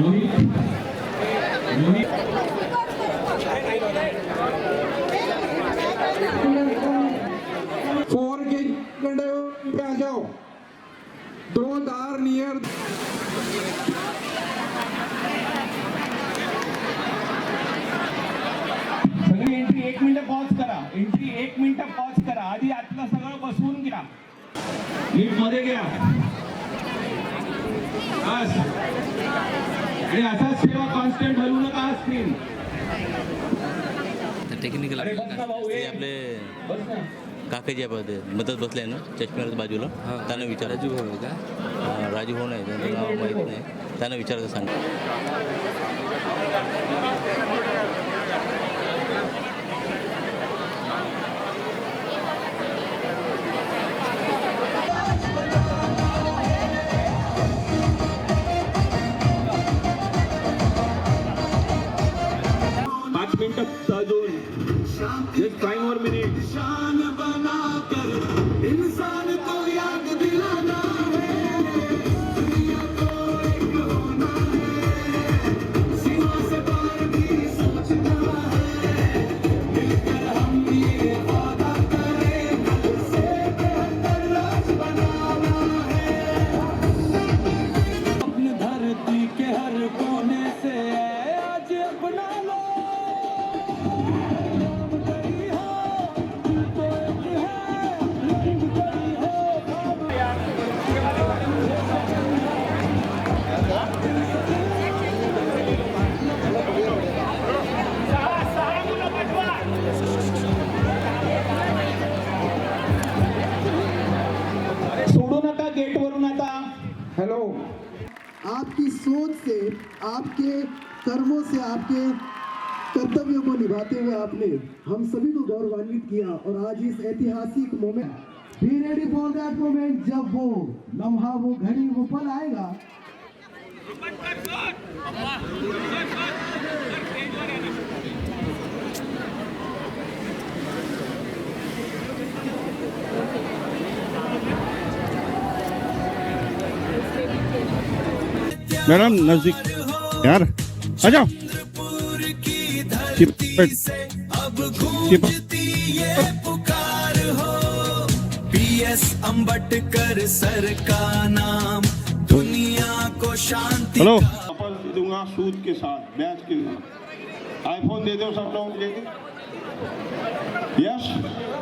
Four के पे आ जाओ, don't R near. सगळी entry 1 minute pause करा, एंट्री 1 मिनिट पॉज करा. आधी आतलं सगळं बसवून घ्या, नीट मध्ये घ्या बस. आणि असाच ठेवा, कॉन्स्टंट हलवू नका स्क्रीन. टेक्निकल आपले काका जे मदत बसले ना चष्म्याच्या बाजूला, त्यांना विचारा. राजू भाऊ का? राजू भाऊ नाही, त्यांचं नाव माहीत नाही, त्यांना विचारायचं सांग. Just 5 more minutes. शान बनाकर इंसान को याद दिलाना है, दुनिया को एक होना है, सीमा से पार भी सोचना है, मिलकर हम ये वादा करें, कल से बेहतर राज बनाना है. अपनी धरती के हर कोने से आज अपना लो. हेलो, आपकी सोच से, आपके कर्मों से, आपके कर्तव्यों को निभाते हुए आपने हम सभी को गौरवान्वित किया. और आज इस ऐतिहासिक moment, be ready for that moment, जब वो लम्हा, वो घड़ी, वो पल आएगा. मैडम नजदीक यार आ जाओ. PS अम्बेडकर सर का नाम दुनिया को शांति. हेलो, दूंगा सूद के साथ, ब्याज के साथ. आईफोन दे दो सब लोग लेके. यस,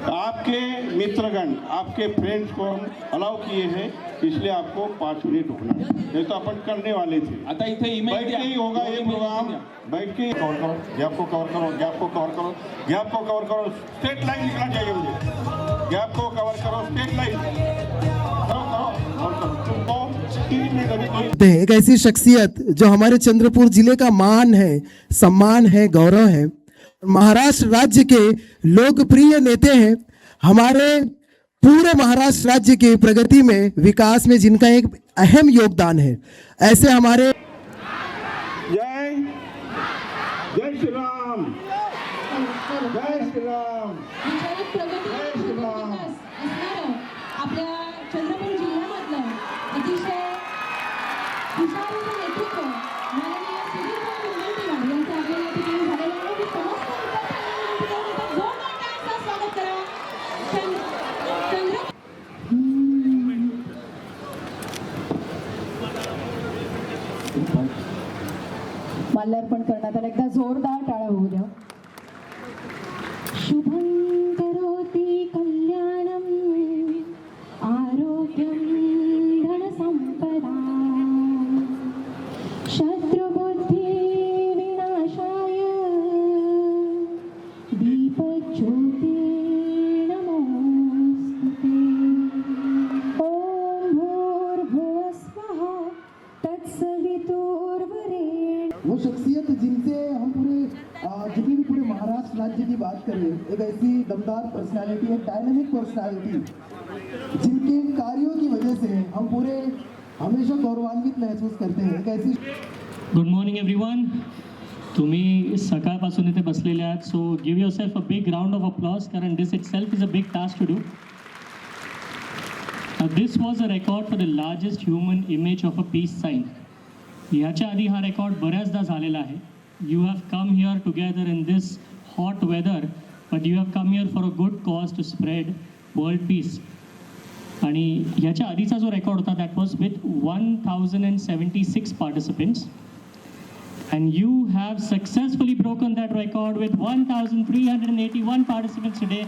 आपके मित्रगण, आपके फ्रेंड्स को हम अलाउ किए हैं, इसलिए आपको 5 मिनट रुकना है. नहीं तो अपन करने वाले थे. आता इथे बैठ के ही होगा ये प्रोग्राम. बैठ के कवर करो, गैप को कवर करो, गैप को कवर करो, गैप को कवर करो. स्ट्रेट लाइन निकलना चाहिए मुझे. गैप को कवर करो, स्ट्रेट लाइन. एक ऐसी शख्सियत जो हमारे चंद्रपुर जिले का मान है, सम्मान है, गौरव है. महाराष्ट्र राज्य के लोकप्रिय नेते हैं. हमारे पूरे महाराष्ट्र राज्य की प्रगति में, विकास में जिनका एक अहम योगदान है. ऐसे हमारे जय जय श्री राम, जय श्री राम. आपल्या चंद्रपूर जिल्ह्यामधलं अतिशय हुशार नेतृत्व माननीय सुधीर भाऊ मुनगंटीवार यांचं आपल्या या ठिकाणी झालेलं आहे. मी समस्त विद्यार्थ्यांना जोरदार टाळ्यांचं स्वागत करा. माल्यार्पण करण्यात आलं. एकदा जोरदार टाळ्या होऊ द्या. शुभं करोति कल्याणं आरोग्यं धनसंपदा शत्रुबुद्धि विनाशाय दीपज्योते नमोस्तुते. ॐ भूर्भुवः स्वः तत्सवितुर्वरेण्यं. वो शख्सियत जिनसे हम पूरे जितनी भी पूरे महाराष्ट्र राज्य की बात करें, एक ऐसी दमदार पर्सनालिटी, एक डायनामिक पर्सनालिटी, जिनके कार्यों की वजह से हम पूरे हमेशा गौरवान्वित महसूस करते हैं. एक ऐसी गुड मॉर्निंग एव्हरीवन. तुम्ही सकाळपासून इथे बसलेले आहात, so give yourself a big round of applause, कारण this itself is a big task to do. This was a record for the largest human image of a peace sign. याच्या आधी हा record बऱ्याचदा झालेला आहे. You have come here together in this hot weather, but you have come here for a good cause to spread world peace. आणि याच्या आधीचा जो रेकॉर्ड होता that was with 1076 participants. And you have successfully broken that record with 1,381 participants today.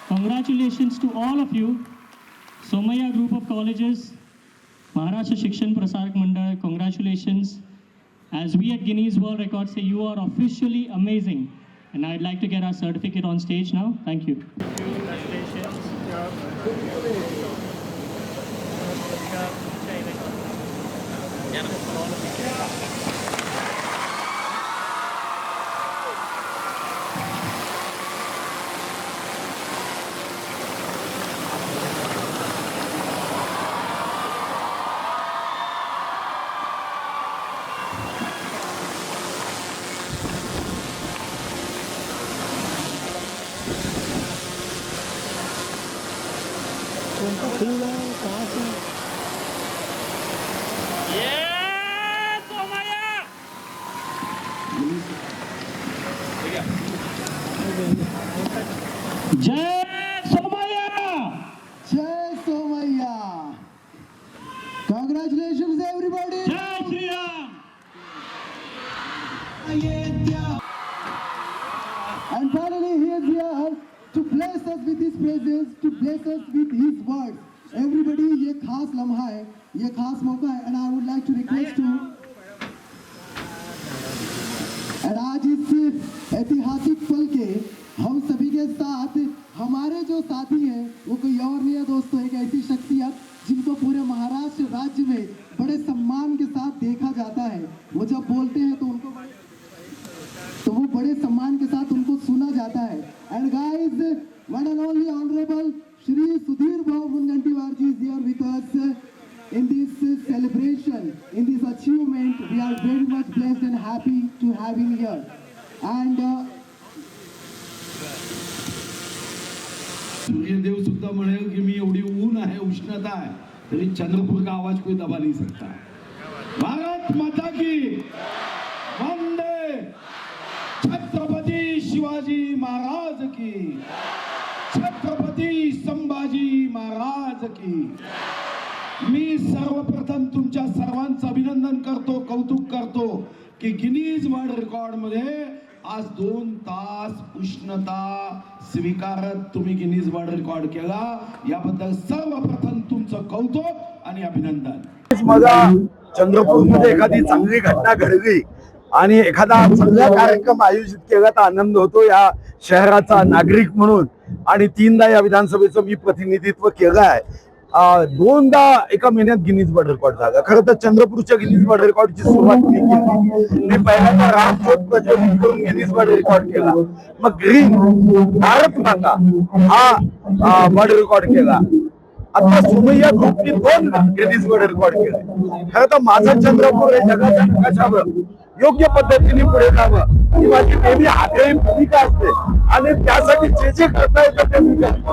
Congratulations to all of you. Somaiya Group of Colleges, Maharashtra Shikshan Prasarak Mandal, congratulations. As we at Guinness World Records say, you are officially amazing. And I'd like to get our certificate on stage now. Thank you. Jai Somaiya! जय Somaiya. Congratulations everybody. Jai Shri Ram! And finally he is here to bless us with his praises, to bless us with his words. Everybody, ये खास लम्हा है, ये खास मौका है, and I would like to request to, and आज इस ऐतिहासिक पल के हम सभी के साथ हमारे जो साथी हैं वो कोई और नहीं है दोस्तों, एक ऐसी शख्सियत जिनको पूरे महाराष्ट्र राज्य में बड़े सम्मान के साथ देखा जाता है. वो जब बोलते हैं तो वो बड़े सम्मान के साथ उनको सुना जाता है. End guys, one end only honourable Shri Sudhir भाऊ मुनगंटीवार जी is here with us in this celebration, in this achievement. We are very much blessed and happy to have him here. And Suryadev सुद्धा म्हणेल की मी एवढी ऊन आहे, उष्णता आहे, तरी चंद्रपूर का आवाज कोई दबा नहीं सकता. भारत माता की वंदे, छत्रपति शिवाजी महाराज की, छत्रपति संभाजी महाराज की. मी सर्वप्रथम तुमच्या सर्वांचं अभिनंदन करतो, कौतुक करतो की गिनीज वर्ल्ड रेकॉर्ड मध्ये आज 2 तास उष्णता स्वीकारत तुम्ही गिनीज वर्ल्ड रेकॉर्ड केला. याबद्दल सर्वप्रथम तुमचं कौतुक आणि अभिनंदन. मला चंद्रपूरमध्ये एखादी चांगली घटना घडली आणि एखादा चांगला कार्यक्रम आयोजित केला तर आनंद होतो या शहराचा नागरिक म्हणून. आणि 3दा या विधानसभेचं मी प्रतिनिधित्व केलं आहे. 2दा एका महिन्यात गिनीज वर्ल्ड रेकॉर्ड झाला. खरं तर चंद्रपूरच्या गिनीज वर्ल्ड रेकॉर्डची सुरुवात मी केली. मी पहिल्यांदा रामज्योत प्रज्वलित करून गिनीज वर्ल्ड रेकॉर्ड केला, मग ग्रीन भारत माता हा वर्ल्ड रेकॉर्ड केला. आता सोमैया ग्रुपने 2 गिनीज वर्ल्ड रेकॉर्ड केले. खरं तर माझं चंद्रपूर हे जगाच्या नकाशावर योग्य पद्धतीने पुढे जावं ही माझी नेहमी आग्रही भूमिका असते आणि त्यासाठी जे करता येतं ते मी करतो.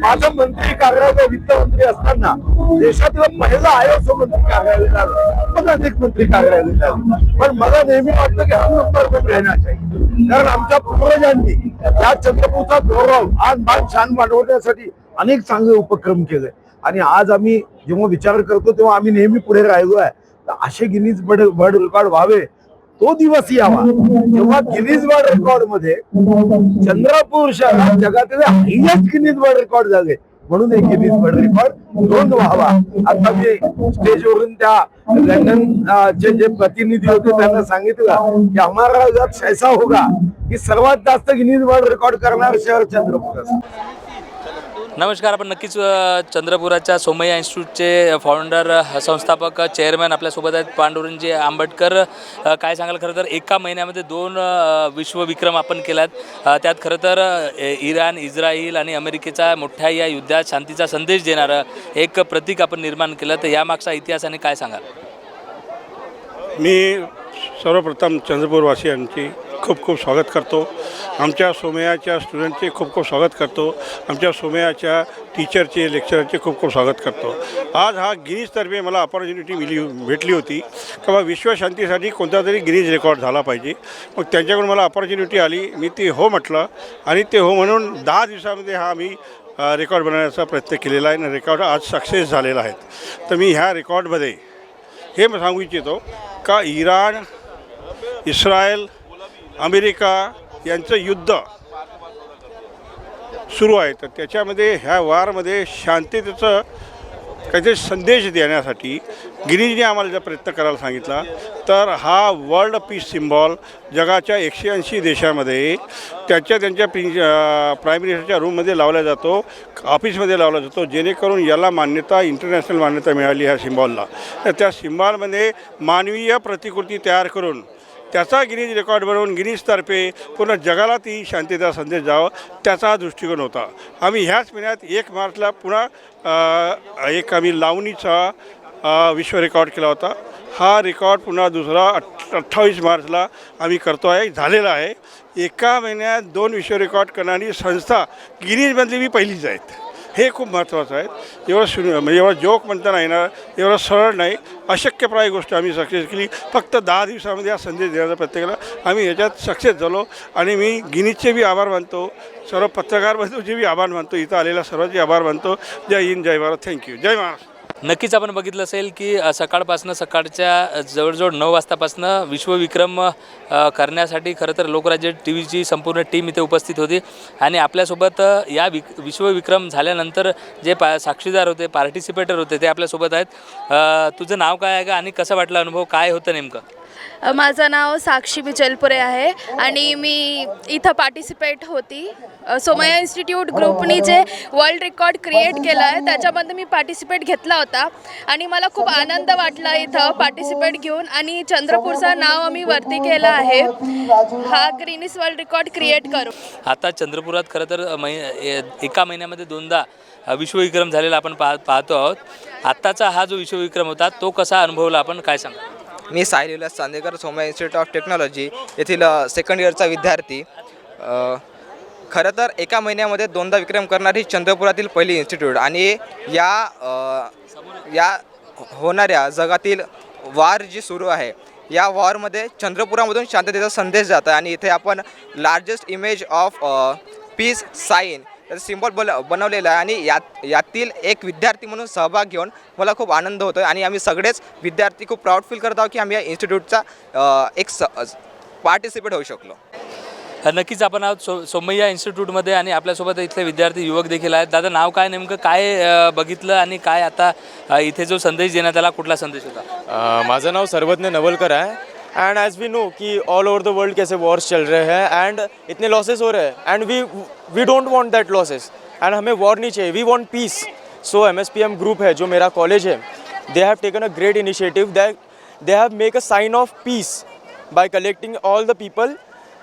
माझं मंत्री कार्यालय वित्तमंत्री असताना देशातलं पहिलं आयोजक मंत्री कार्यालय झालं, मग अनेक मंत्री कार्यालय झालं. पण मला नेहमी वाटतं की हम नंबर पण राहणार चाहिए. कारण आमच्या पूर्वजांनी या चंद्रपूरचा गौरव आणि मान शान वाढवण्यासाठी अनेक चांगले उपक्रम केले. आणि आज आम्ही जेव्हा विचार करतो तेव्हा आम्ही नेहमी पुढे राहिलो आहे. तर असे गिनीज वर्ल्ड रेकॉर्ड व्हावे तो दिवस यावा जेव्हा गिनीज वर्ल्ड रेकॉर्ड मध्ये चंद्रपूर शहरात जगातील हायएस्ट गिनीज वर्ल्ड रेकॉर्ड झाले. म्हणून एक गिनीज वर्ल्ड रेकॉर्ड नोंद व्हावा. आता मी स्टेजवरून त्या लंडन जे प्रतिनिधी होते त्यांना सांगितलं की हमारा जब ऐसा होगा की सर्वात जास्त गिनीज वर्ल्ड रेकॉर्ड करणार शहर चंद्रपूर असेल. नमस्कार. आपण नक्कीच चंद्रपुराच्या सोमैया इन्स्टिट्यूटचे फाउंडर संस्थापक चेअरमॅन आपल्यासोबत आहेत पांडुरंगजी आंबटकर. काय सांगाल, खरं तर एका महिन्यामध्ये 2 विश्वविक्रम आपण केलात. त्यात खरं तर इराण, इस्रायल आणि अमेरिकेचा मोठ्या या युद्धात शांतीचा संदेश देणारं एक प्रतीक आपण निर्माण केलं. तर यामागचा इतिहास आणि काय सांगाल? मी सर्वप्रथम चंद्रपूरवासियांची खूप खूप स्वागत करतो. आमच्या सोमय्याच्या स्टुडंटचे खूप खूप स्वागत करतो. आमच्या सोमय्याच्या टीचरचे लेक्चररचे खूप खूप स्वागत करतो. आज हा गिनीजतर्फे मला अपॉर्च्युनिटी भेटली होती का बा विश्वशांतीसाठी कोणता तरी गिनीज रेकॉर्ड झाला पाहिजे. मग त्यांच्याकडून मला अपॉर्च्युनिटी आली. मी ती हो म्हटलं आणि ते हो म्हणून 10 दिवसामध्ये हा मी रेकॉर्ड बनवण्याचा प्रयत्न केलेला आहे आणि रेकॉर्ड आज सक्सेस झालेला आहे. तर मी ह्या रेकॉर्डमध्ये हे सांगू इच्छितो का इराण, इस्रायल, अमेरिका यांचं युद्ध सुरू आहे. तर त्याच्यामध्ये ह्या वारमध्ये शांततेचं काहीतरी संदेश देण्यासाठी गिनीजने आम्हाला जर प्रयत्न करायला सांगितला तर हा वर्ल्ड पीस सिम्बॉल जगाच्या 180 देशामध्ये त्यांच्या प्राईम मिनिस्टरच्या रूममध्ये लावला जातो, ऑफिसमध्ये लावला जातो, जेणेकरून याला मान्यता, इंटरनॅशनल मान्यता मिळाली ह्या सिम्बॉलला. तर त्या सिम्बॉलमध्ये मानवीय प्रतिकृती तयार करून त्याचा गिनीज रेकॉर्ड बनवून गिनीजतर्फे पूर्ण जगाला ती शांततेचा संदेश द्यावा, त्याचा हा होता. आम्ही ह्याच महिन्यात 1 मार्चला पुन्हा आम्ही लावणीचा विश्व रेकॉर्ड केला होता. हा रेकॉर्ड पुन्हा दुसरा 28 मार्चला आम्ही करतो आहे, झालेला आहे. एका महिन्यात 2 विश्व रेकॉर्ड करणारी संस्था गिनीजमधली मी पहिलीच आहेत. हे खूप महत्त्वाचं आहे. म्हणजे एवढा जोक म्हणता नाही येणार, एवढं सरळ नाही, अशक्यप्राय गोष्ट आम्ही सक्सेस केली. फक्त 10 दिवसामध्ये हा संदेश देण्याचा प्रयत्न केला. आम्ही याच्यात सक्सेस झालो आणि मी गिनीजचे बी आभार मानतो, सर्व पत्रकार बंधूचे बी आभार मानतो, इथं आलेल्या सर्वांचे आभार मानतो. जय हिंद, जय भारत, थँक्यू, जय महाराष्ट्र. नक्कीच आपण बघितलं असेल की सकाळच्या जवळजवळ 9 वाजतापासनं विश्वविक्रम करण्यासाठी खरं तर लोकराज्य TV ची संपूर्ण टीम इथे उपस्थित होती आणि आपल्यासोबत या विश्वविक्रम झाल्यानंतर जे साक्षीदार होते, पार्टिसिपेटर होते ते आपल्यासोबत आहेत. तुझं नाव काय आहे का आणि कसा वाटला अनुभव, काय होतं नेमकं? माझं नाव साक्षी बिचलपुरे आहे आणि मी इथं पार्टिसिपेट होती. सोमय्या इन्स्टिट्यूट ग्रुपनी जे वर्ल्ड रेकॉर्ड क्रिएट केलं आहे त्याच्यामध्ये मी पार्टिसिपेट घेतला होता आणि मला खूप आनंद वाटला इथं पार्टिसिपेट घेऊन आणि चंद्रपूरचं नाव आम्ही वरती केलं आहे हा गिनीज वर्ल्ड रेकॉर्ड क्रिएट करू. आता चंद्रपुरात खरं तर एका महिन्यामध्ये 2दा विश्वविक्रम झालेला आपण पाहतो आहोत. आत्ताचा हा जो विश्वविक्रम होता तो कसा अनुभवला आपण, काय सांगा? मी Sahil Vilas Chandekar, Somaiya institute of technology येथील सेकंड इयरचा विद्यार्थी. खरं तर एका महिन्यामध्ये 2दा विक्रम करणारी चंद्रपुरातील पहिली इन्स्टिट्यूट आणि या होणाऱ्या जगातील वार जी सुरू आहे या वॉरमध्ये चंद्रपुरामधून शांततेचा संदेश जात आहे आणि इथे आपण largest image of peace sign symbol बनवलेला आहे आणि यातील एक विद्यार्थी म्हणून सहभाग घेऊन मला खूप आनंद होतो आहे आणि आम्ही सगळेच विद्यार्थी खूप प्राऊड फील करत आहोत की आम्ही या इन्स्टिट्यूटचा एक पार्टिसिपेट होऊ शकलो. नक्कीच आपण आहोत सोमय्या इन्स्टिट्यूटमध्ये आणि आपल्यासोबत इथले विद्यार्थी युवक देखील आहेत. दादा, नाव काय, नेमकं काय बघितलं आणि काय आता इथे जो संदेश देण्यात आला, कुठला संदेश होता? माझं नाव सर्वज्ञ नवलकर है एंड एज वी नो कि ऑल ओवर द वर्ल्ड कैसे वॉर्स चल रहे हैं एंड इतने लॉसेस हो रहे हैं and we don't want that losses and हमें वॉर नहीं चाहिए, we want peace. So MSPM group है जो मेरा कॉलेज है, they have taken a great initiative that they have make a sign of peace by collecting all the people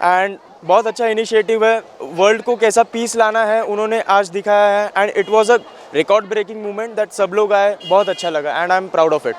and बहुत अच्छा initiative है. वर्ल्ड को कैसा पीस लाना है उन्होंने आज दिखाया है and it was a record breaking movement that सब लोग आए, बहुत अच्छा लगा and I am proud of it.